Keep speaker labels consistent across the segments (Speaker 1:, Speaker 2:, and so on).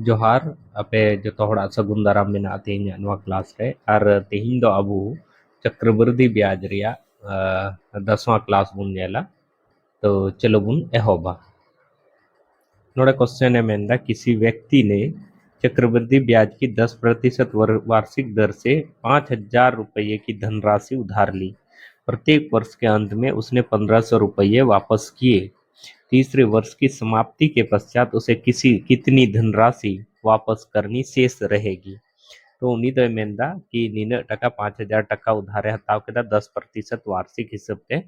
Speaker 1: जोहार अपे जो तोहड़ा सगुन दाराम मेना तेहिं नवा क्लास रे और तेहिं दो अबू चक्रवृद्धि ब्याज रिया 10वां क्लास बुन नेला। तो चलो बुन एहोबा। नोड़े क्वेश्चन है मेंदा किसी व्यक्ति ने चक्रवृद्धि ब्याज की 10% वार्षिक दर से 5,000 रुपये की धनराशि उधार ली। प्रत्येक वर्ष के अंत में उसने 1,500 रुपये वापस किए। तीसरे वर्ष की समाप्ति के पश्चात उसे कितनी धनराशि वापस करनी शेष रहेगी। तो उन्हीं तो मेंदा कि नीना टका 5,000 टका उधारे हताव के 10% वार्षिक हिसाब ते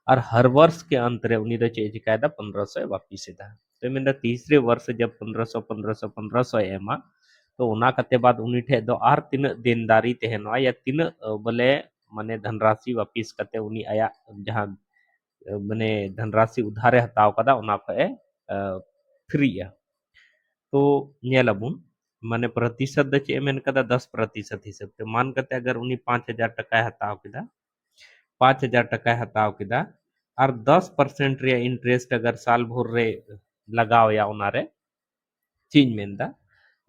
Speaker 1: और हर वर्ष के अंत रे उन्हीं तो चेज कायदा 1,500 वापिस था। तो मेंदा तीसरे वर्ष जब 1,500 एमा तो उना कते बाद उन्हीं ठे दो आर तीन देनदारी तहनवा या तीन बोले माने धनराशि वापिस कते उन्हीं आया जहां माने धनराशि उधारे हताव कदा उना पे फ्री है। तो नेलबुन माने प्रतिशत द चे मेन कदा 10% हिसाब ते मान कते अगर उनी 5,000 टका हताव किदा 5,000 टका हताव किदा और 10% रे इंटरेस्ट अगर साल भर रे लगाव या उनारे चीज मेनदा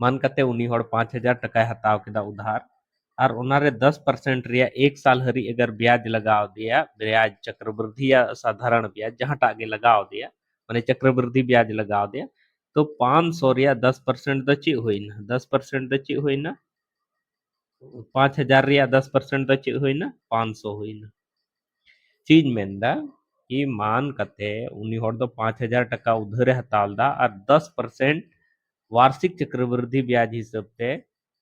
Speaker 1: मान कते उनी हर 5,000 टका हताव किदा उधार और उनारे 10% रिया एक साल हरी अगर ब्याज लगाव दिया ब्याज चक्रवृद्धि या साधारण ब्याज जहां टागे लगाव दिया माने चक्रवृद्धि ब्याज लगाव दिया तो 500 रिया 10% दची हुई ना 10% दची हुई ना 5,000 रिया 10% दची हुई ना 500 हुई ना चीज मेंदा कि मान कते उनी हर दो 5,000 टका उधारे हतावदा और 10% वार्षिक चक्रवृद्धि ब्याज हिसाब से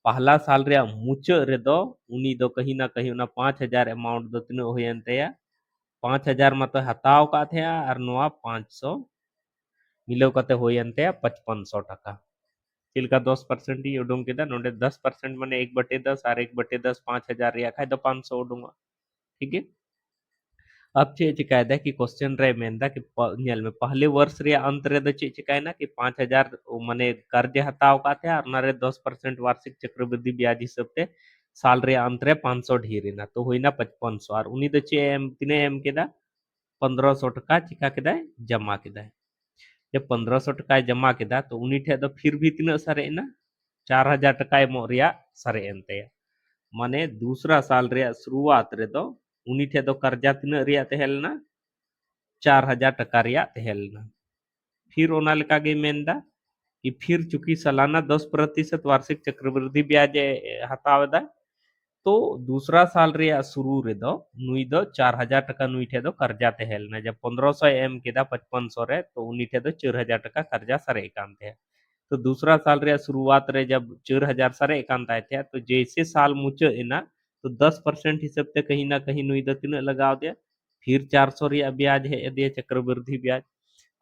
Speaker 1: पहला साल रे मुचाद रे दो उनी दो कहीं ना कहीं ना 5,000 अमाउंट दो तीन होयनते 5,000 मत हताव का थे और नवा 500 मिलो कते होयनते 5,500 टका चिलका 10% ही उडुंग केदा नोडे 10% माने 1/10 और 1/10 5,000 रिया खाय तो 500 उडुंगा। ठीक है। अब चे चिकायदा कि क्वेश्चन रे मेंदा कि नेल में पहले वर्ष रे अंत रे द चे चिकायना कि 5,000 माने कर्ज हताव का थे और नारे 10% वार्षिक चक्रवृद्धि ब्याज हिसाब ते साल रे अंत रे 500 ढीरेना तो होइना 5,500 और उनी द चे एम तिने एम केदा 1,500 टका चिका केदा जमा केदा। जब 1,500 टका जमा केदा तो उनी ठे तो फिर भी तिना सारे ना 4,000 टका एमो रिया सारे एनते माने दूसरा साल रे शुरुआत रे तो उनी ठे तो कर्जा तिना रिया तहेलना 4,000 टका रिया तहेलना फिर ओना लेका गे मेंदा कि फिर चूंकि सालाना 10% वार्षिक चक्रवृद्धि ब्याज हतावदा तो दूसरा साल रे शुरू रे दो नुई दो 4,000 टका नुई ठे दो कर्जा तहेलना जब 1,500 एम केदा 5,500 रे तो उनी ठे दो 4,000 टका कर्जा सरे कांते तो दूसरा साल रे शुरुआत रे जब 4,000 सरे कांता थे तो जैसे साल मुचे इना तो 10% हिसाब ते कहीं ना कहीं नुई दो तीन लगाव दिया फिर 400 रिया ब्याज है दिया चक्रवृद्धि ब्याज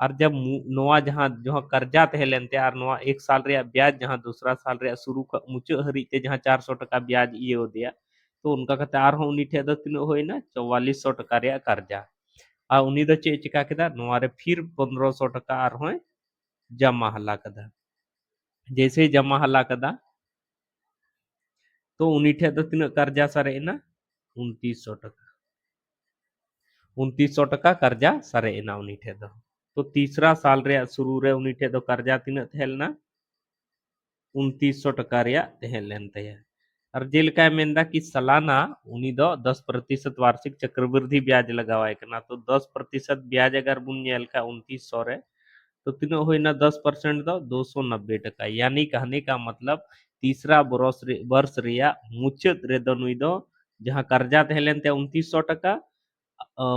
Speaker 1: और जब नोआ जहां जहां कर्जा तहेलेन ते और नोआ एक साल रे ब्याज जहां दूसरा साल रे शुरू मुचे हरी ते जहां 400 टका ब्याज इयो दिया तो उनका कहते आर हो उनी ठे दो तीन होइना 4,400 टका रे कर्जा आ उनी दो चे चिका केदा नोआ रे फिर 1,500 टका आर हो जमा हला कदा जैसे ही जमा हला कदा तो उनी ठे दो तीन कर्जा सरेना 2,900 टका 2,900 टका कर्जा सरेना उनी ठे दो तो तीसरा साल रे शुरू रे उनी ठे दो कर्जा तीन थेलना 2,900 टका रे तहेलेन ते और जेलका मेंदा कि सालाना उनी दो 10% वार्षिक चक्रवृद्धि ब्याज लगावाय कना तो 10% ब्याज अगर बुन नेल का 2,900 रे तो तीनों हुई ना 10% दो 290 टका यानी कहने का मतलब तीसरा वर्ष रिया मुचत रे दो नुई दो जहां कर्जा तहेलेन ते 2,900 टका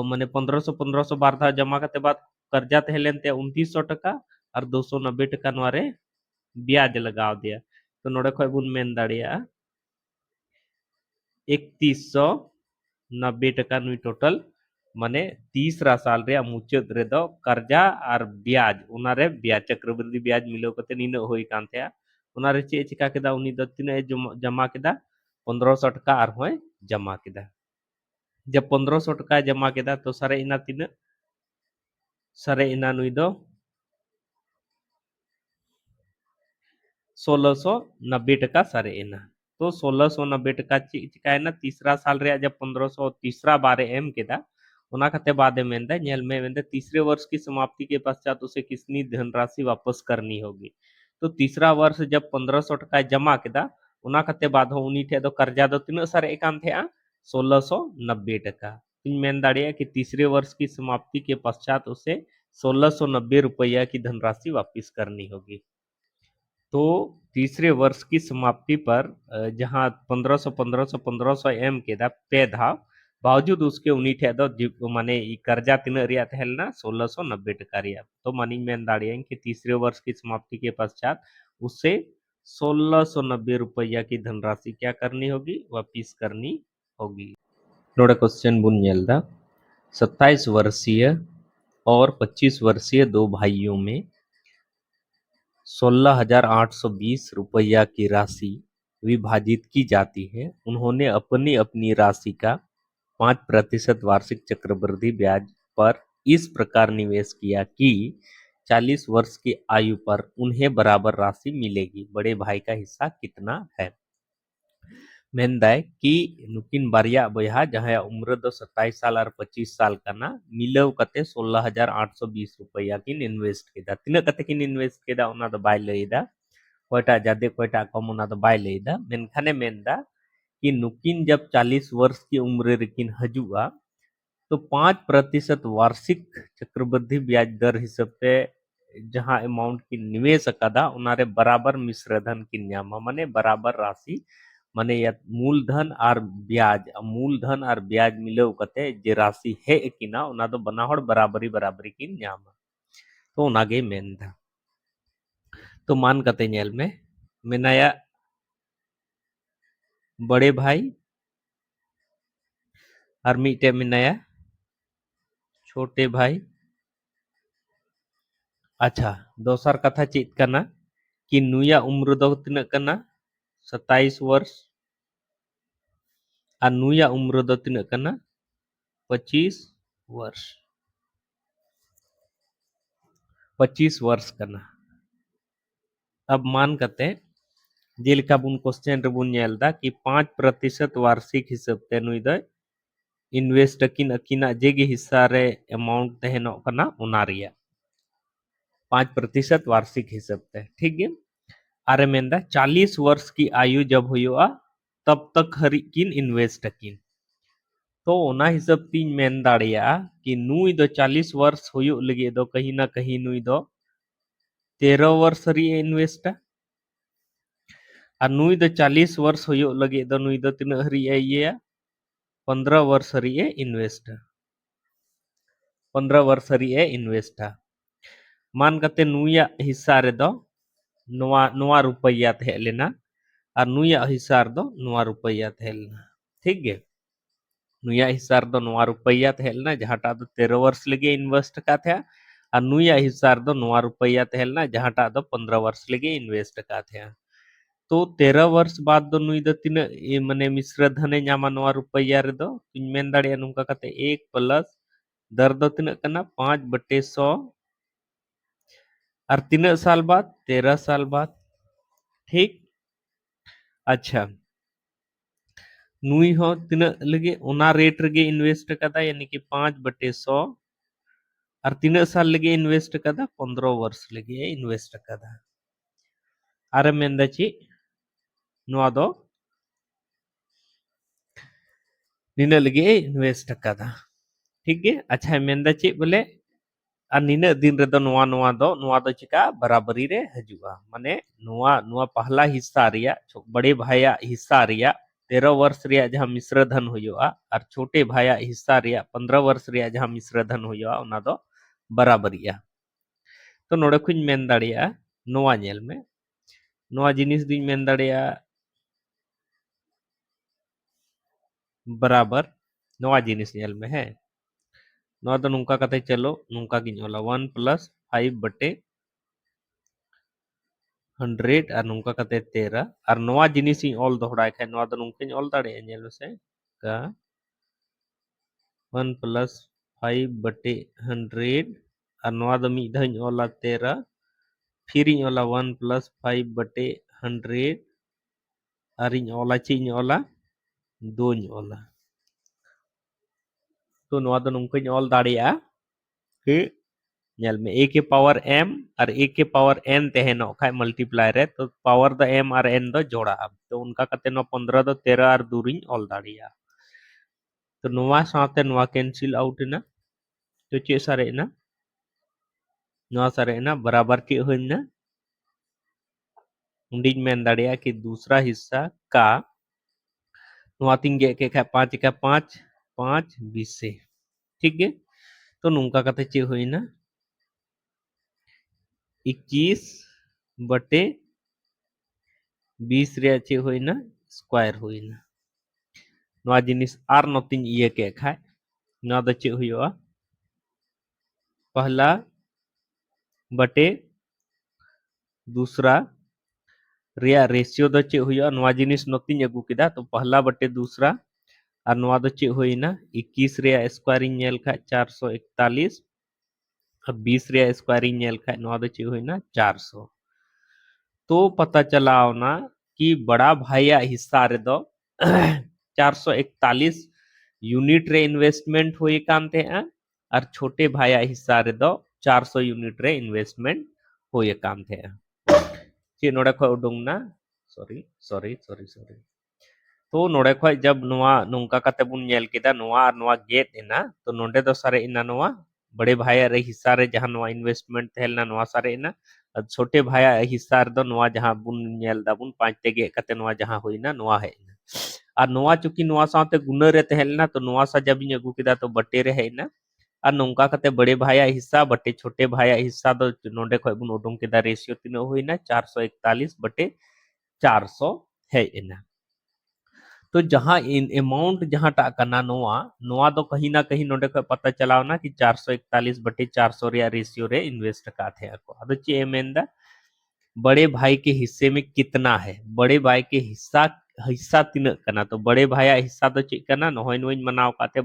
Speaker 1: माने 1,500 बार था जमा करते बाद कर्जा तहेलेन ते 2,900 टका और 290 टका नवारे ब्याज लगाव दिया तो नोड़े खय बुन मेन दाड़िया 3,190 टका नुई टोटल माने तीसरा साल रे मुचाद रे दो कर्जा और ब्याज उनारे ब्याज चक्रवृद्धि ब्याज मिलो कते नीनो होई कांते उनारे चे चिका केदा उनी दो तीन जमा केदा 1,500 टका और होय जमा केदा जब 1,500 टका जमा केदा तो सारे इना तीन सारे इना नुई दो 1,690 टका सारे इना तो 1,690 टका चिकाय ना तीसरा साल रे जब 1,500 तीसरा बारे एम केदा उना कते बाद मेंदा नेल में मेंदा तीसरे वर्ष की समाप्ति के पश्चात उसे कितनी धनराशि वापस करनी होगी तो तीसरा वर्ष जब 1500 टका जमा केदा उना कते बाद हो उनी ठे दो कर्जा दो तिना सारे एकान थे 1690 टका इन मेन दाड़िया कि तीसरे वर्ष की समाप्ति के पश्चात उसे 1690 रुपया की धनराशि वापस करनी होगी। तो तीसरे वर्ष की समाप्ति पर जहां 1500 एम के दा पे था बावजूद उसके उन्हीं ठे दो माने ई कर्जा तीन रिया तहलना 1690 टका रिया तो मानी मेन दाड़िया कि तीसरे वर्ष की समाप्ति के पश्चात उससे 1690 रुपया की धनराशि क्या करनी होगी वापिस करनी होगी। नोड़ा क्वेश्चन बुन नेलदा 27 वर्षीय और 25 वर्षीय दो भाइयों में 16,820 रुपया की राशि विभाजित की जाती है। उन्होंने अपनी अपनी राशि का 5% वार्षिक चक्रवृद्धि ब्याज पर इस प्रकार निवेश किया कि 40 वर्ष की आयु पर उन्हें बराबर राशि मिलेगी। बड़े भाई का हिस्सा कितना है? मेनदाय कि नुकिन बारिया बया जहां उम्र दो 27 साल और 25 साल का ना मिलव कते 16,820 रुपया की इन्वेस्ट केदा तिना कते की इन्वेस्ट केदा उना दो बाय लईदा कोयटा जादे कोयटा कम उना दो बाय लईदा मेनखाने मेनदा कि नुकिन जब 40 वर्ष की उम्र रेकिन हजुआ तो 5% वार्षिक चक्रवृद्धि ब्याज दर हिसाब से जहां अमाउंट की निवेश अकादा उनारे बराबर मिश्र धन की न्यामा माने बराबर राशि माने या मूलधन और ब्याज मिलव कते जे राशि है किना उना दो बनाहड़ बराबरी बराबरी की न्यामा तो उनागे मेन था। तो मान कते नेल में मेनाया बड़े भाई और मीटे मेनाया छोटे भाई। अच्छा दोसर कथा चेत कना कि नुया उम्र दो तिना कना 27 वर्ष और नुया उम्र दो तिना कना 25 वर्ष 25 वर्ष कना। अब मान कते जेलका बुन क्वेश्चन रे बुन नेलदा कि 5% वार्षिक हिसाब ते नुई दो इन्वेस्ट किन अकिना जेगे हिस्सा रे अमाउंट तहनो कना उना रिया 5% वार्षिक हिसाब ते ठीक है। अरे मेंदा 40 वर्ष की आयु जब हुआ तब तक हरी किन इन्वेस्ट किन तो ओना हिसाब तीन मेन दाड़िया कि नुई दो 40 वर्ष हुई लगे दो कहीं ना कहीं नुई दो 13 वर्ष री इन्वेस्ट और नुई दो 40 वर्ष हुई लगे दो नुई दो तीन हरी ये 15 वर्ष री इन्वेस्ट 15 वर्ष री इन्वेस्ट मान कते नुया हिस्सा रे दो नोआ रुपया थे लेना और नुया हिस्सा रे दो नोआ रुपया थे लेना ठीक है। नुया हिस्सा रे दो नोआ रुपया थे लेना जहाटा दो 13 वर्ष लगे इन्वेस्ट का थे और नुया हिस्सा रे दो नोआ रुपया थे लेना जहाटा दो 15 वर्ष लगे इन्वेस्ट का थे। तो 13 वर्ष बाद दो नुई दो तीन माने मिश्र धने नामा नोआ रुपया रे दो इन मेन दाड़िया नुका कते 1 प्लस दर दो तीन कना 5/100 और 3 साल बाद 13 साल बाद ठीक। अच्छा नुई हो तीन लगे उना रेट रगे इन्वेस्ट कदा यानी कि 5/100 और 3 साल लगे इन्वेस्ट कदा 15 वर्ष लगे इन्वेस्ट कदा अरे मेंदा ची नुआ दो निना लगे इन्वेस्ट कदा ठीक है। अच्छा मेंदा ची बोले और निना दिन रे दो नुआ दो चिका बराबरी रे हजुआ माने नुआ नुआ पहला हिस्सा रिया बड़े भाया हिस्सा रिया 13 वर्ष रिया जहां मिश्र धन हुआ और छोटे भाया हिस्सा रिया 15 वर्ष रिया जहां मिश्र धन हुआ उना दो बराबरिया। तो नोड़े खुज मेन दाड़िया नोआ नेल में नोआ जिनिस दुई मेन दाड़िया बराबर नोआ जिनिस नेल में है नोआ तो नुका कते चलो नुका की ओला 1 + 5/100 और नुका कते 13 और नोआ जिनिस इन ऑल दोहराए खाय नोआ तो नुका ऑल दाड़े नेल से का 1 + 5/100 और नोआ दो मी धाइन ओला 13 फिर इन ओला 1 + 5/100 और इन ओला ची इन ओला 2 इन ओला तो नोआ दो नुका ऑल दाड़िया कि नेल में a के पावर m और a के पावर n तहनो खाय मल्टीप्लाई रे तो पावर द m और n दो जोड़ा तो उनका कते नो 15 दो 13 और दूरिन ऑल दाड़िया तो नोवा साथे नोवा कैंसिल आउट ना तो चे सारे ना नोवा सारे ना बराबर के होइना उंडिज मेन दाड़िया कि दूसरा हिस्सा का नोवा तीन के खाय 5 का 5 5 20 से ठीक है तो नुंका कते चे होइना 21 बटे 20 रे चे होइना स्क्वायर होइना नोवा जिनिस आर नोतिन ये के खाय नोवा द चे हुआ पहला बटे दूसरा रिया रेशियो दो चे हुआ नोवा जिनिस नोतिन अगू केदा तो पहला बटे दूसरा और नोवा दो चे होइना 21 रिया स्क्वायरिंग नेल खाय 441 अब 20 रिया स्क्वायरिंग नेल खाय नोवा दो चे होइना 400 तो पता चला ना कि बड़ा भाईया हिस्सा रे दो 441 यूनिट रे इन्वेस्टमेंट हुई कान थे और छोटे भाईया हिस्सा रे दो 400 यूनिट रे इन्वेस्टमेंट हुई कान थे चे नोडे खो उडुंग ना सॉरी सॉरी सॉरी सॉरी तो नोडे खो जब नोवा नुंका कते बुन नेल केदा नोवा और नोवा गेट एना तो नोडे दो सारे इना नोवा बड़े भाईया रे हिस्सा रे जहां नोवा इन्वेस्टमेंट थेलना नोवा सारे इना छोटे भाईया हिस्सा रे दो नोवा जहां बुन नेल दाबुन 5 ते गे कते नोवा जहां होइना नोवा है और नोवा चुकी नोवा साथे गुना रे तहेलना तो नोवा सा जब इन अगू केदा तो बटे रे हैना और नोंका कते बड़े भाईया हिस्सा बटे छोटे भाईया हिस्सा दो नोडे खो बुन उडुंग केदा रेशियो तिनो होइना 441 बटे 400 है इना तो जहां इन अमाउंट जहां टा कना नोवा नोवा तो कहीं ना कहीं नोडे को पता चलाओ ना कि 441 बटे 400 रे रेशियो रे इन्वेस्ट का थे को अद चे एमेंदा बड़े भाई के हिस्से में कितना है बड़े भाई के हिस्सा हिस्सा तीन कना तो बड़े भाई हिस्सा तो चे कना नोइन नोइन मनाव काते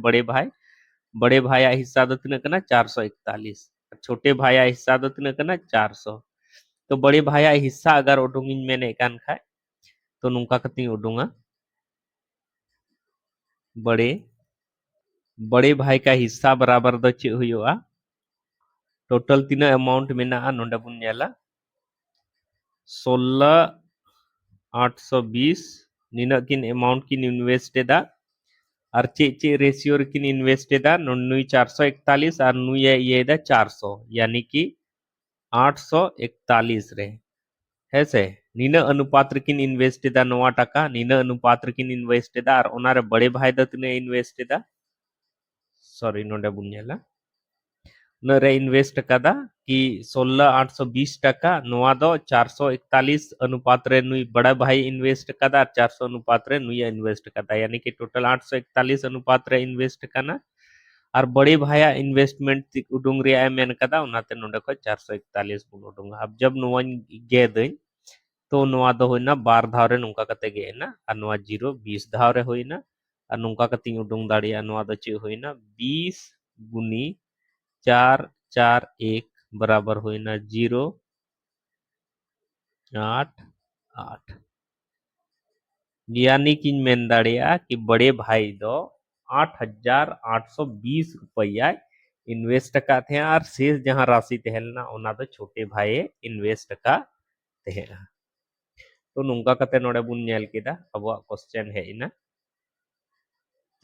Speaker 1: बड़े भाई हिस्सा तो तीन कना 441 छोटे भाई हिस्सा तो तीन कना 400 तो बड़े भाई हिस्सा अगर उडुंगिन मेने कान खाए तो नुका कती उडुंगा बड़े बड़े भाई का हिस्सा बराबर दो चे हुआ टोटल तीना अमाउंट में ना नोडे बुन नेला 16,820 निना किन अमाउंट किन इन्वेस्ट एदा और चे रेशियो किन इन्वेस्ट एदा नुई 441 और नुई ये दा 400 यानी कि 841 रे है से निना अनुपात किन इन्वेस्ट एदा नोवा टका निना अनुपात किन इन्वेस्ट एदा और ओना रे बड़े भाई दा तिने इन्वेस्ट एदा सॉरी नोडे बुन नेला नरे इन्वेस्ट कदा कि 16,820 टका नोवा दो 441 अनुपात रे नुई बड़ा भाई इन्वेस्ट कदा 400 अनुपात रे नुई इन्वेस्ट कदा यानी कि टोटल 841 अनुपात रे इन्वेस्ट कना और बड़े भाया इन्वेस्टमेंट उडुंग रे मेन कदा उनाते नोडे को 441 बुन उडुंग अब जब नोवा गे दई तो नोवा दो होइना बार धाव रे नुका कते गे ना और नोवा 0 20 धाव रे होइना और नुका कते उडुंग दाड़िया नोवा दो चे होइना 20 गुनी 441 बराबर होइना 088 यानी कि मेन दाड़िया कि बड़े भाई दो 8,820 रुपया इन्वेस्ट का थे और शेष जहां राशि तहलना ओना दो छोटे भाई इन्वेस्ट का थे तो नुंका कते नोडे बुन नेल केदा अब क्वेश्चन है इना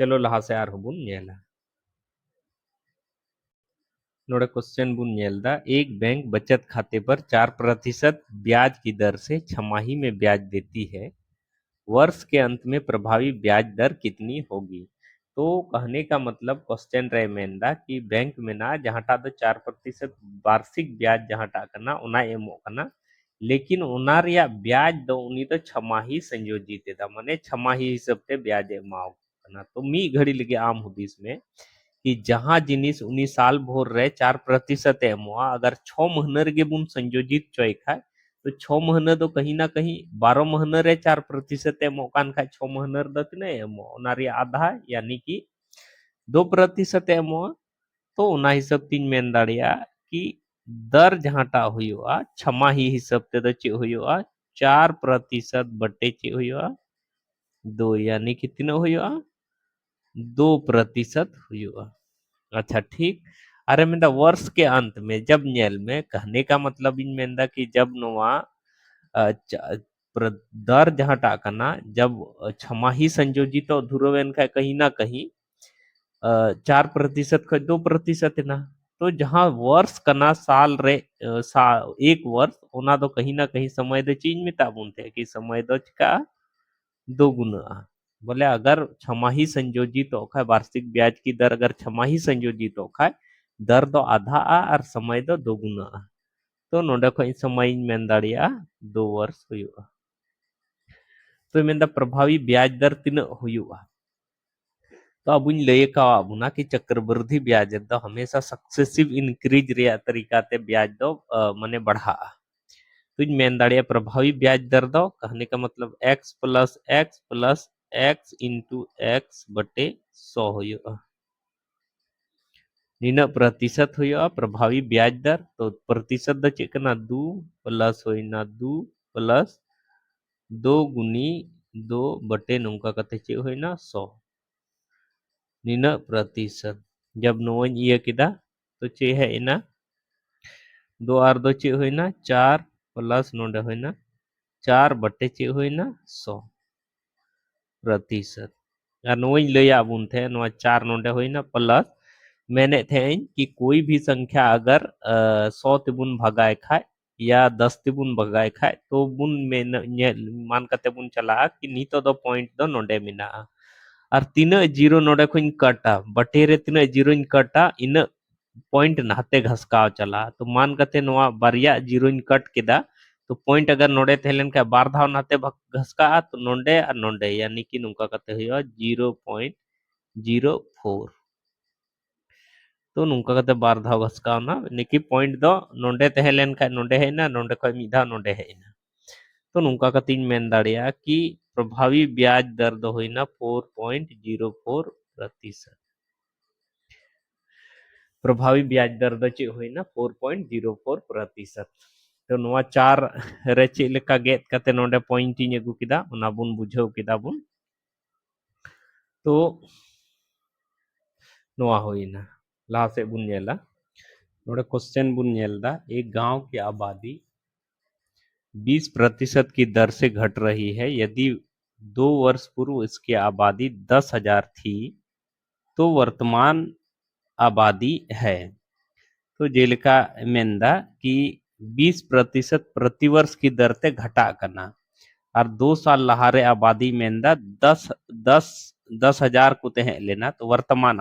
Speaker 1: चलो लहा से आर बुन नेला नोडे क्वेश्चन बुन नेलदा एक बैंक बचत खाते पर 4% ब्याज की दर से छमाही में ब्याज देती है वर्ष के अंत में प्रभावी ब्याज दर कितनी होगी तो कहने का मतलब क्वेश्चन रहे मेंदा कि बैंक में ना जहां टा दो 4% वार्षिक ब्याज जहां टा करना उना एमो करना लेकिन उना रिया ब्याज दो उनी तो छमाही संयोजित था माने छमाही हिसाब से ब्याज एमाओ करना तो मी घड़ी लगे आम हुदिस में कि जहां जिनिस उनी साल भोर रहे 4% एमोआ अगर 6 महीने के बुन संयोजित चोय खाए तो 6 महीने तो कहीं ना कहीं 12 महीने रे 4% एमो कान खाए 6 महीने रे दत ने एमो ओना रे आधा यानी कि 2% एमो तो उना हिसाब तीन मेन दाड़िया कि दर जहां टा हुआ छमाही हिसाब ते तो चे हुआ 4% बटे चे हुआ 2 यानी कितना हुआ 2% हुआ अच्छा ठीक अरे मेंदा वर्ष के अंत में जब नेल में कहने का मतलब इन मेंदा कि जब नोवा दर जहाँ टाकना जब छमाही संयोजित धुरवेन का कहीं ना कहीं 4% का 2% ना तो जहाँ वर्ष कना साल रे एक वर्ष ओना दो कहीं ना कहीं समय दो चीज में ताबुन थे कि समय दो का दो गुना बोले अगर छमाही संयोजित होखा वार्षिक ब्याज की दर अगर छमाही संयोजित होखा दर दो आधा और समय दो दो गुना तो नोडे खो समय मेन दाड़िया 2 वर्ष हुआ तो मेन प्रभावी ब्याज दर तीन हुआ तो अब लय का बुना कि चक्रवृद्धि ब्याज दो हमेशा सक्सेसिव इंक्रीज रे तरीका ते ब्याज दो मने बढ़ा तो इन मेन दाड़िया प्रभावी ब्याज दर दो कहने का मतलब x plus x into x बटे 100 हुआ निना प्रतिशत हुआ प्रभावी ब्याज दर तो प्रतिशत द चेकना 2 प्लस होइना 2 प्लस 2 गुनी 2 बटे नौका कते चे होइना 100 निना प्रतिशत जब नोन ये किदा तो चे है इना 2 और 2 चे होइना 4 प्लस नोडे होइना 4 बटे चे होइना 100% और नोई ले आबुन थे नोआ 4 नोडे होइना प्लस मैंने थे कि कोई भी संख्या अगर 100 तिबुन भगाए खाए या 10 तिबुन भगाए खाए तो बुन में मान कते बुन चला कि नीतो दो पॉइंट दो नोडे मिना और तीन जीरो नोडे खुन कटा बटेरे तीन जीरो इन कटा इन पॉइंट नहाते घसकाव चला तो मान कते नोआ बारिया जीरो इन कट केदा तो पॉइंट अगर नोडे थेलेन का बार धाव नाते घसका तो नोडे और नोडे यानी कि नुका कते हुआ 0.04 तो नुका कते बार धाव घसका ना निकी पॉइंट दो नोडे तहेलेन का नोडे है ना नोडे का मिधा नोडे है ना तो नुका कते इन मेन दाड़िया कि प्रभावी ब्याज दर दो होइना 4.04% प्रभावी ब्याज दर दो चे होइना 4.04% तो नोआ 4 रे चे लेका गेट कते नोडे पॉइंट इन अगु किदा ओना बुन बुझाव किदा बुन तो नोआ होइना ला से बुन नेला नोडे क्वेश्चन बुन नेलदा एक गांव की आबादी 20% की दर से घट रही है यदि 2 वर्ष पूर्व इसकी आबादी 10,000 थी तो वर्तमान आबादी है तो जेलिका मेंदा कि 20% प्रतिवर्ष की दर से घटा करना और 2 साल लहारे आबादी मेंदा 10,000 को ते लेना तो वर्तमान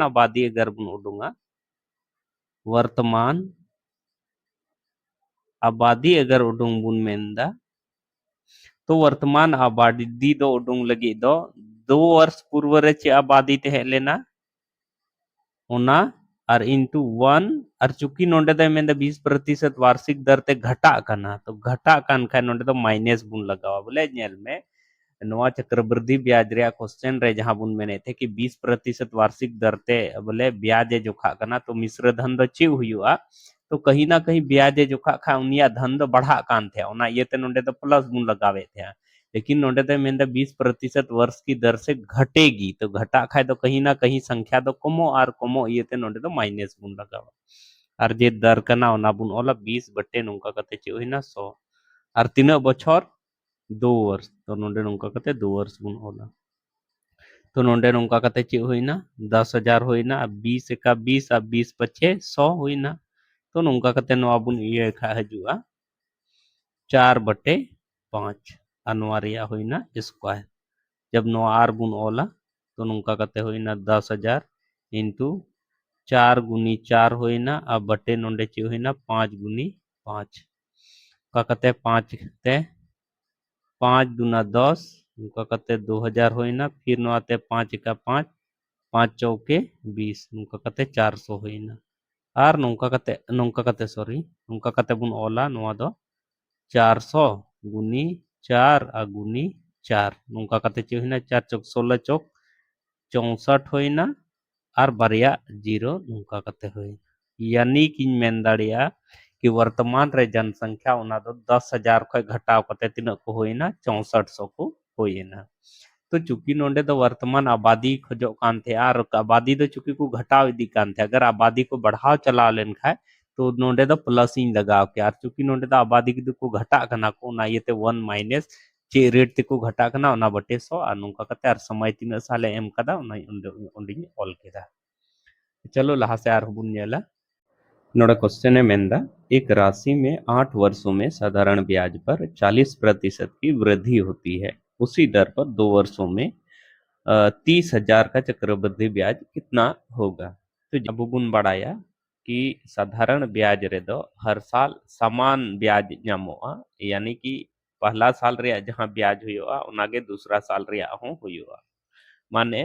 Speaker 1: आबादी अगर उडूंगा वर्तमान आबादी अगर उडुंग बुन मेंदा तो वर्तमान आबादी दो उडुंग लगी दो 2 वर्ष पूर्व रे चे आबादी ते लेना ओना और इंटू 1 और चूंकि नोडे दे में 20% वार्षिक दर ते घटा करना तो घटा कान खा नोडे तो माइनस बुन लगावा बोले नेल में नोआ चक्रवृद्धि ब्याज रे क्वेश्चन रे जहां बुन मेने थे कि 20% वार्षिक दर ते बोले ब्याज जो खा करना तो मिश्र धन दो चे हुआ तो कहीं ना कहीं ब्याज जो खा उनिया धन दो बढ़ा कान थे ओना ये ते नोडे तो प्लस बुन लगावे थे लेकिन नोडे ते मेंदा 20% वर्ष की दर से घटेगी तो घटा खाए तो कहीं ना कहीं संख्या तो कमो और कमो ये ते नोडे तो माइनस बुन लगावा और जे दर कना ओना बुन ओला 20 बटे नोंका कते चे होइना 100 और तीना बछर 2 वर्ष तो नोडे नोंका कते 2 वर्ष बुन ओला तो नोडे नोंका कते चे होइना 10,000 होइना अब 20 एका 20 अब 20 पछे 100 होइना तो नोंका कते नोआ बुन ये खा हजुआ 4/5 अनवारिया होइना स्क्वायर जब नो आर बुन ओला तो नोंका कते होइना 10,000 इंटू 4 गुनी 4 होइना अब बटे नोंडे चे होइना 5 गुनी 5 का कते 5 ते 5 दूना 10 उनका कते 2,000 होइना फिर नो आते 5 का 5 5 चौके 20 उनका कते 400 होइना और नोंका कते सॉरी नोंका कते बुन ओला नोआ दो 400 गुनी 4 आ गुनी 4 नोंका कते चे होइना 4 चौक 16 चौक 64 होइना और बारिया जीरो नोंका कते होइना यानी कि मेन दाड़िया कि वर्तमान रे जनसंख्या उना दो 10,000 खय घटाव कते तीन को होइना 6400 को होइना तो चूंकि नोंडे तो वर्तमान आबादी खोजो कान थे और आबादी तो चूंकि को घटाव इदी कान थे अगर आबादी को बढ़ाव चलाव लेन खाए तो नोंडे तो प्लस इन लगाव के और चूंकि नोंडे तो आबादी को घटा कना को ना ये ते 1 माइनस चे रेट ते को घटा कना ओना बटे 100 और नुका कते और समय तीन साले एम कदा ओना ओंडी ऑल केदा चलो लहा से आर बुन नेला नोड़ा क्वेश्चन है मेंदा एक राशि में 8 वर्षों में साधारण ब्याज पर 40% की वृद्धि होती है उसी दर पर 2 वर्षों में 30,000 का चक्रवृद्धि ब्याज कितना होगा तो अब बुन बढ़ाया कि साधारण ब्याज रे दो हर साल समान ब्याज नामोआ यानी कि पहला साल रे जहां ब्याज हुआ उनागे दूसरा साल रे हो हुआ माने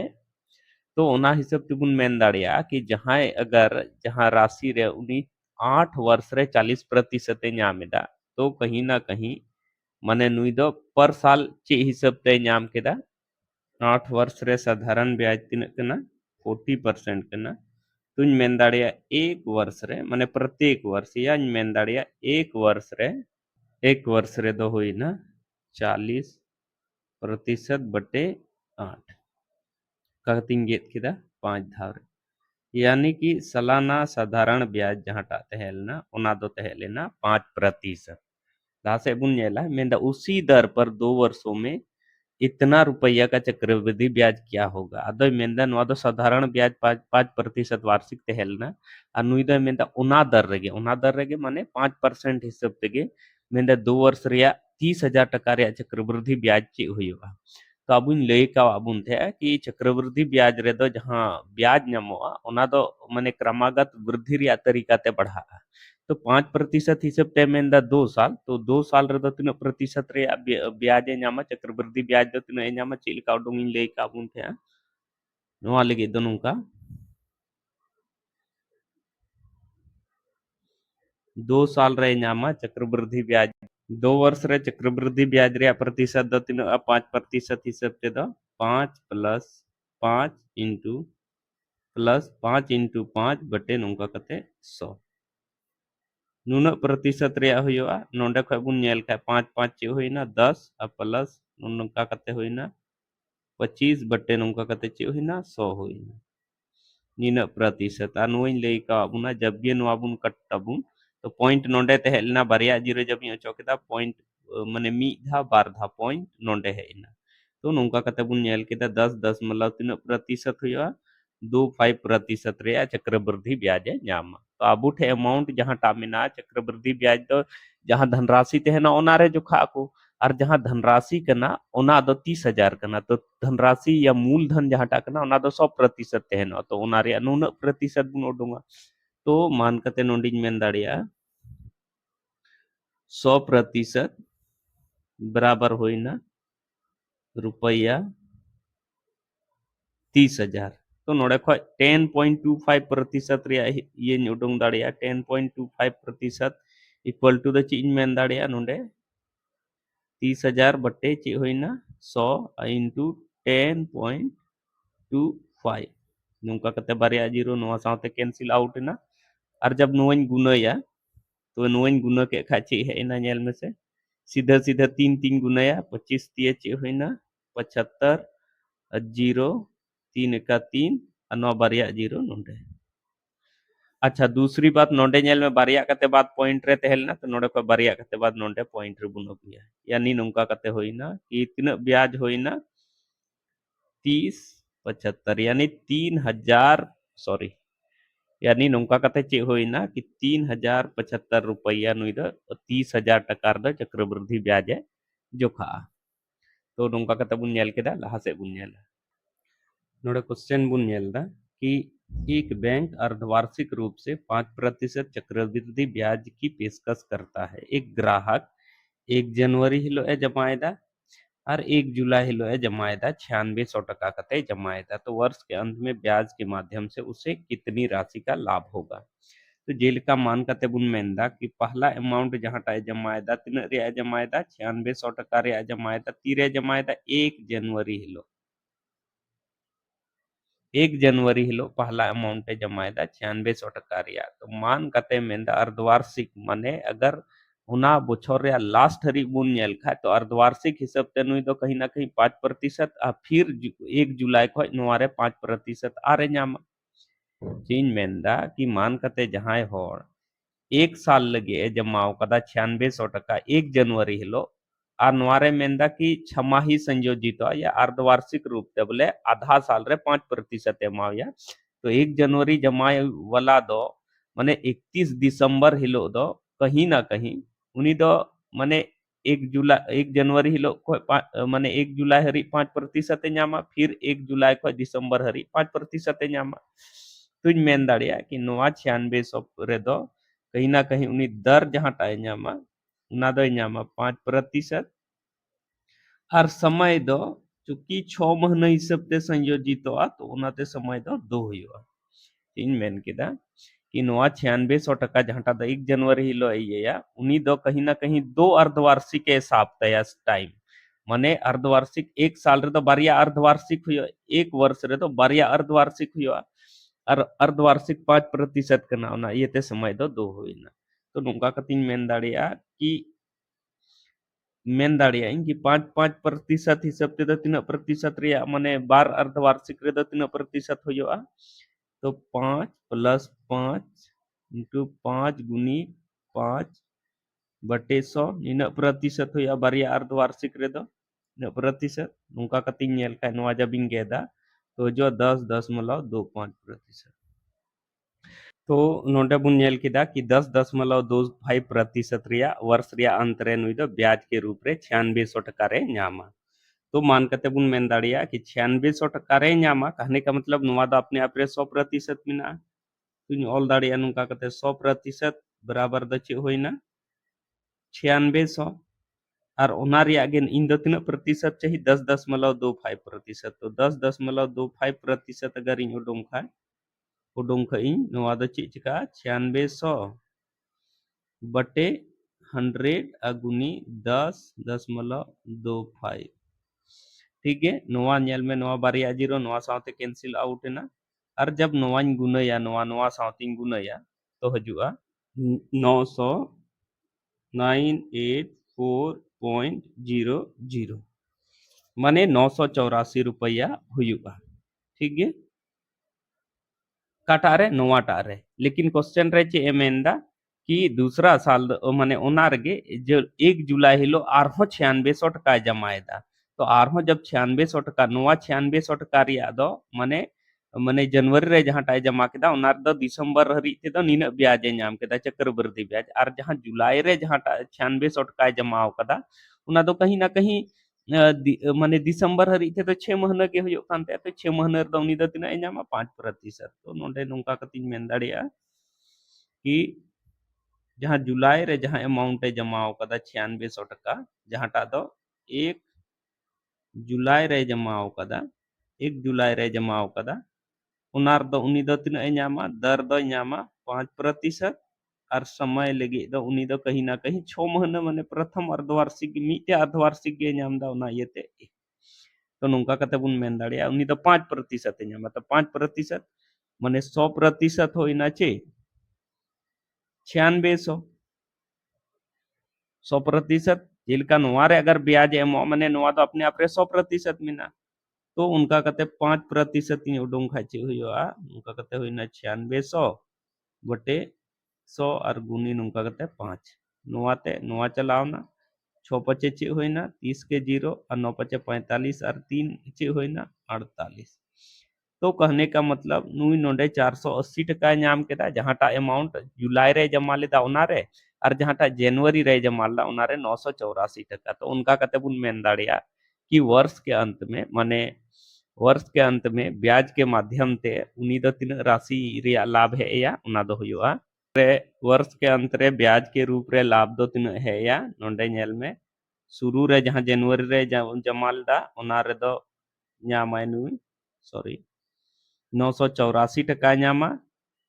Speaker 1: तो ओना हिसाब ते बुन मेन दाड़िया कि जहां अगर जहां राशि रे उनी 8 वर्ष रे 40% नामेदा तो कहीं ना कहीं माने नुई दो पर साल चे हिसाब ते नाम केदा 8 वर्ष रे साधारण ब्याज तीन कना 40% कना तुम मेन दाड़िया एक वर्ष रे माने प्रत्येक वर्ष या मेन दाड़िया एक वर्ष रे दो हुई ना 40% बटे 8 का तीन गेत किदा 5 धाव यानी कि सालाना साधारण ब्याज जहां तहेलना ओना दो तहेलेना 5%। जहां से बुन नेला मेंदा उसी दर पर 2 वर्षों में इतना रुपया का चक्रवृद्धि ब्याज क्या होगा अदो मेंदा नवा दो साधारण ब्याज 5% वार्षिक तहेलना अनुइदा मेंदा उना दर रगे माने 5% हिसाब तेगे मेंदा 2 वर्ष रिया 30,000 टका रिया चक्रवृद्धि ब्याज चे हुआ तो अब लय का अबुन थे कि चक्रवृद्धि ब्याज रे दो जहां ब्याज नामोआ ओना दो माने क्रमागत वृद्धि रिया तरीका ते बढ़ा तो 5% हिसाब ते मेंदा 2 साल तो 2 साल रे दो तीन प्रतिशत रे ब्याज नामा चक्रवृद्धि ब्याज दो तीन नामा चिलका उडुंग इन लय का अबुन थे नोआ लगे दो नुका 2 साल रे नामा चक्रवृद्धि ब्याज 2 वर्ष रे चक्रवृद्धि ब्याज रे प्रतिशत दो तीन 5% हिसाब ते दो 5 + 5 प्लस 5 × 5 बटे नौका कते 100 नुना प्रतिशत रे हुआ नोंडे खय बुन नेल खाय 5 5 चे होइना 10 आ प्लस नौका कते होइना 25 बटे नौका कते चे होइना 100 होइना नीना प्रतिशत अनुइन ले का बुना जब ये नो बुन कट तबुन तो पॉइंट नोंडे ते हेलना बारिया जीरो जब यो चौकेदा पॉइंट माने मी धा बार धा पॉइंट नोंडे हेना तो नौका कते बुन नेल केदा 10 10 मतलब तीन प्रतिशत हुआ 25% रे चक्रवृद्धि ब्याज नाम तो अब उठे अमाउंट जहां टामिना चक्रवृद्धि ब्याज तो जहां धनराशि तहना ओना रे जोखा को और जहां धनराशि कना ओना दो 30,000 कना तो धनराशि या मूलधन जहां टा कना ओना दो 100% तहना तो ओना रे नुन प्रतिशत बुन उडुंगा तो मान कते नोंडिन मेन दाड़िया 100% बराबर होइना रुपया 30,000 तो नोड़े खो 10.25% ये उडुंग दाड़िया 10.25% इक्वल टू द चीज मेन दाड़िया नोंडे 30,000 बटे चे होइना 100 इंटू 10.25 नुका कते बारिया जीरो नोआ साथे कैंसिल आउट ना और जब नोइन गुनया तो नोइन गुना के खाची है ना नेल में से सीधा सीधा 3 3 गुनया 25 तिये चे होइना 75 जीरो 3 1 3 नौ बारिया जीरो नोंडे अच्छा दूसरी बात नोंडे नेल में बारिया कते बाद पॉइंट रे तहेल ना तो नोंडे को बारिया कते बाद नोंडे पॉइंट रे बुनो पिया यानी नोंका कते होइना कि इतना ब्याज होइना 30 75 यानी 3,000 सॉरी यानी नोंका कते चे होइना कि 3,075 रुपया नुई द 30,000 टका द चक्रवृद्धि ब्याज जोखा तो नोंका कते बुन नेल केदा लहा से बुन नेल नोड़े क्वेश्चन बुन नेल दा कि एक बैंक अर्धवार्षिक रूप से 5% चक्रवृद्धि ब्याज की पेशकश करता है एक ग्राहक 1 जनवरी हिलो ए जमाएदा और 1 जुलाई हिलो ए जमाएदा 9600 टका कते जमाएदा तो वर्ष के अंत में ब्याज के माध्यम से उसे कितनी राशि का लाभ होगा तो जेल का मान कते बुन मेंदा कि पहला अमाउंट जहां टाए जमाएदा तीन रे जमाएदा 9600 टका रे जमाएदा तीरे जमाएदा 1 जनवरी हिलो 1 जनवरी हिलो पहला अमाउंट जमाएदा 9600 टका रिया तो मान कते मेंदा अर्धवार्षिक माने अगर उना बोछर रे लास्ट हरी बुन नेल खा तो अर्धवार्षिक हिसाब ते नुई दो कहीं ना कहीं 5% आ फिर 1 जुलाई खो नोवारे 5% आरे नामा चीन मेंदा कि मान कते जहां होड़ 1 साल लगे जमाव कदा 9600 टका 1 जनवरी हिलो और नोवारे मेंदा कि छमाही संयोजित या अर्धवार्षिक रूप ते बोले आधा साल रे 5% एमाव या तो 1 जनवरी जमाए वाला दो माने 31 दिसंबर हिलो दो कहीं ना कहीं उनी दो माने 1 जनवरी हिलो माने 1 जुलाई हरी 5% ᱧᱟᱢᱟ फिर 1 जुलाई को दिसंबर हरी 5% ᱧᱟᱢᱟ तुझ मेन दाड़िया कि नोवा 9600 रे दो कहीं ना कहीं उनी दर जहां टाए ᱧᱟᱢᱟ उना दो ᱧᱟᱢᱟ 5% और समय दो चूंकि 6 महीना हिसाब ते संयोजित तो उनाते समय दो 2 हुआ ᱤᱧ ᱢᱮᱱ ᱠᱮᱫᱟ कि नोआ 9600 टका जहां दा 1 जनवरी हिलो या उनी दो कहीं ना कहीं 2 अर्धवार्षिक के हिसाब तया टाइम माने अर्धवार्षिक 1 साल रे तो बारिया अर्धवार्षिक हुआ 1 वर्ष रे तो बारिया अर्धवार्षिक हुआ और अर्धवार्षिक 5% कना उना ये ते समय दो 2 हुईना तो नुका कतिन मेन दाड़िया कि मेन दाड़िया कि 5-5% हिसाब ते दो 3% रे माने 12 अर्धवार्षिक रे दो 3% हुआ तो 5 + 5 इंटू 5 × 5 / 100 नीना प्रतिशत हुआ बारिया अर्धवार्षिक रे दो नीना प्रतिशत नुका कतिन नेल खा नोआ जबिन गेदा तो जो 10.25% तो नोडे बुन नेल किदा कि 10.25% रिया वर्ष रिया अंत रे नुई दो ब्याज के रूप रे 9600 टका रे ᱧामा तो मान कते बुन मेन दाड़िया कि 9600 टका रे ᱧामा कहने का मतलब नुआ दो अपने आप रे 100% मिना तुम ऑल दाड़िया नुका कते 100% बराबर द चे होइना 9600 और ओना रिया गेन इन दो तीन प्रतिशत चाहिए 10.25% तो 10.25% अगर इन उडुम खाई नुआ दो चे चिका 9600 बटे 100 अगुनी 10.25 ठीक है नोआ नेल में नोआ बारिया जीरो नोआ साथे कैंसिल आउट है ना और जब नोआन गुनया नोआ नोआ साथे गुनया तो हजुआ 994.00 माने 984 रुपया हुआ ठीक है काटारे नोवाटारे लेकिन क्वेश्चन रे चे एमेंदा कि दूसरा साल माने ओनारगे जो 1 जुलाई हिलो आरहो 9600 टका जमाएदा तो आरहो जब 9600 टका नोवा 9600 टका रिया दो माने माने जनवरी रे जहां टाइ जमा केदा ओनार दो दिसंबर हरी ते दो निना ब्याज नाम केदा चक्रवृद्धि ब्याज और जहां जुलाई रे जहां 9600 टका जमाव कदा उना दो कहीं ना कहीं माने दिसंबर हरी थे तो 6 महीना के हुयो कानते तो 6 महीना रे दो उनी दो तिना नामा 5% तो नोडे नुका कतिन मेन दाड़िया कि जहां जुलाई रे जहां अमाउंट जमाव कदा 9600 टका जहां टा दो 1 जुलाई रे जमाव कदा 1 जुलाई रे जमाव कदा उनार दो उनी दो तिना नामा दर दो नामा 5% और समय लगे दो उनी दो कहीं ना कहीं 6 महीना माने प्रथम अर्धवार्षिक मीटे अर्धवार्षिक गे नाम दा उना येते तो नुका कते बुन मेन दाड़िया उनी दो 5% नामा तो 5% माने 100% होइना चे 9600 100% जिनका नुआरे अगर ब्याज एमो माने नुआ तो अपने आप रे 100% मिना तो उनका कहते 5% उडुम खाची हुआ उनका कहते हुई ना 9600 बटे 100 और गुनी उनका कहते 5 नुआते नुआ चलाओ ना 6 × 5 चे हुई ना 30 के 0 और 9 × 5 = 45 और 3 चे हुई ना 48 तो कहने का मतलब नुई नोडे 480 टका नाम केदा जहां टा अमाउंट जुलाई रे जमा लेदा उनारे और जहां टा जनवरी रे जमा लेदा उनारे 984 टका तो उनका कते बुन मेन दाड़िया कि वर्ष के अंत में माने वर्ष के अंत में ब्याज के माध्यम ते उनी दो तीन राशि रिया लाभ है या उना दो हुआ रे वर्ष के अंत रे ब्याज के रूप रे लाभ दो तीन है या नोडे नेल में शुरू रे जहां जनवरी रे जमा लेदा उना रे दो ᱧᱟᱢᱟᱭ नुई सॉरी 984 टका ᱧᱟᱢᱟ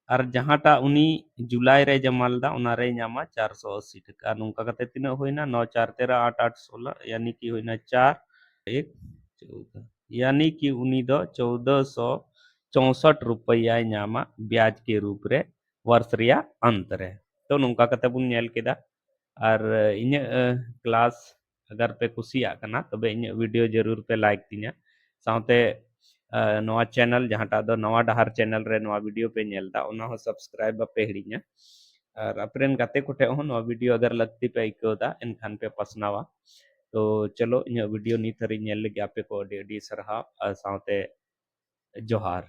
Speaker 1: और जहां टा उनी जुलाई रे जमा लेदा उना रे ᱧामा 480 टका नुका कते तिना होइना 9 4 13 8 8 16 यानी कि होइना 4 1 14 यानी कि उनी दो 1464 रुपया ᱧामा ब्याज के रूप रे वर्ष रिया अंत रे तो नुका कते बुन नेल केदा और इन क्लास अगर पे कुसिया कना तबे इन वीडियो जरूर पे लाइक तिना साथे नवा चैनल जहाटा दो नवा डहार चैनल रे नवा वीडियो पे नेलदा ओना हो सब्सक्राइब पे हिड़िया और अपरेन गाते कोटे हो नवा वीडियो अगर लगती पे इकोदा एनखान पे पसनावा तो चलो इन वीडियो नी थरी नेल लगे आपे को अडी अडी सरहा साथे जोहार।